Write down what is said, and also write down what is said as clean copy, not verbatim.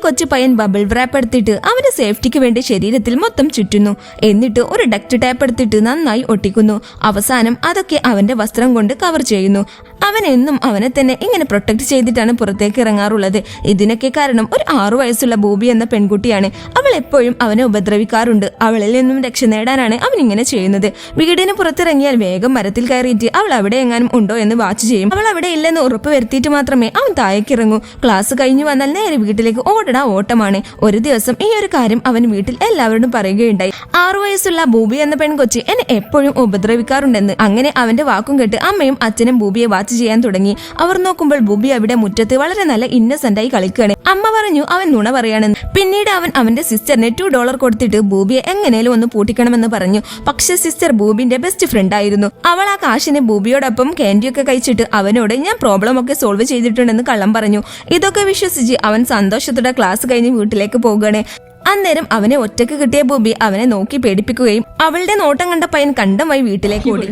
കൊച്ചു പയ്യൻ bubble rap എടുത്തിട്ട് അവന്റെ സേഫ്റ്റിക്ക് വേണ്ടി ശരീരത്തിൽ മൊത്തം ചുറ്റുന്നു. എന്നിട്ട് ഒരു ഡക്ട് ടാപ്പ് എടുത്തിട്ട് നന്നായി ഒട്ടിക്കുന്നു. അവസാനം അതൊക്കെ അവന്റെ വസ്ത്രം കൊണ്ട് കവർ ചെയ്യുന്നു. അവൻ എന്നും അവനെ തന്നെ ഇങ്ങനെ പ്രൊട്ടക്ട് ചെയ്തിട്ടാണ് പുറത്തേക്ക് ഇറങ്ങാറുള്ളത്. ഇതിനൊക്കെ കാരണം ഒരു 6 വയസ്സുള്ള ബോബി എന്ന പെൺകുട്ടിയാണ്. അവൾ എപ്പോഴും അവനെ ഉപദ്രവിക്കാറുണ്ട്. അവളിൽ നിന്നും രക്ഷ നേടാനാണ് അവൻ ഇങ്ങനെ ചെയ്യുന്നത്. വീടിന് പുറത്തിറങ്ങിയാൽ വേഗം മരത്തിൽ കയറിയിട്ട് അവൾ അവിടെ എങ്ങാനും ഉണ്ടോ എന്ന് വാച്ച് ചെയ്യും. അവൾ അവിടെ ഇല്ലെന്ന് ഉറപ്പ് വരുത്തിയിട്ട് മാത്രമേ അവൻ താഴേക്കിറങ്ങൂ. ക്ലാസ് കഴിഞ്ഞു വന്നാൽ നേരെ വീട്ടിലേക്ക് ഓട്ടമാണ്. ഒരു ദിവസം ഈ ഒരു കാര്യം അവൻ വീട്ടിൽ എല്ലാവരോടും പറയുകയുണ്ടായി. 6 വയസ്സുള്ള ബോബി എന്ന പെൺകൊച്ചി എന്നെ എപ്പോഴും ഉപദ്രവിക്കാറുണ്ടെന്ന്. അങ്ങനെ അവന്റെ വാക്കും കേട്ട് അമ്മയും അച്ഛനും ബോബിയെ വാച്ച് ചെയ്യാൻ തുടങ്ങി. അവർ നോക്കുമ്പോൾ ബോബി അവിടെ മുറ്റത്ത് വളരെ നല്ല ഇന്നസെന്റായി കളിക്കുകയാണ്. അമ്മ പറഞ്ഞു അവൻ നുണ പറയാണെന്ന്. പിന്നീട് അവൻ അവന്റെ സിസ്റ്ററിന് $2 കൊടുത്തിട്ട് ബോബിയെ എങ്ങനെയും ഒന്ന് പൂട്ടിക്കണമെന്ന് പറഞ്ഞു. പക്ഷെ സിസ്റ്റർ ബോബിന്റെ ബെസ്റ്റ് ഫ്രണ്ട് ആയിരുന്നു. അവൾ ആ കാശിനെ ബോബിയോടൊപ്പം കാൻഡിയൊക്കെ കഴിച്ചിട്ട് അവനോട് ഞാൻ പ്രോബ്ലം ഒക്കെ സോൾവ് ചെയ്തിട്ടുണ്ടെന്ന് കള്ളം പറഞ്ഞു. ഇതൊക്കെ വിശ്വസിച്ച് അവൻ സന്തോഷത്തോടെ ക്ലാസ് കഴിഞ്ഞ് വീട്ടിലേക്ക് പോകുകയാണ്. അന്നേരം അവനെ ഒറ്റക്ക് കിട്ടിയ ബോബി അവനെ നോക്കി പേടിപ്പിക്കുകയും അവളുടെ നോട്ടം കണ്ട പയ്യൻ കണ്ടമായി വീട്ടിലേക്ക് ഓടി.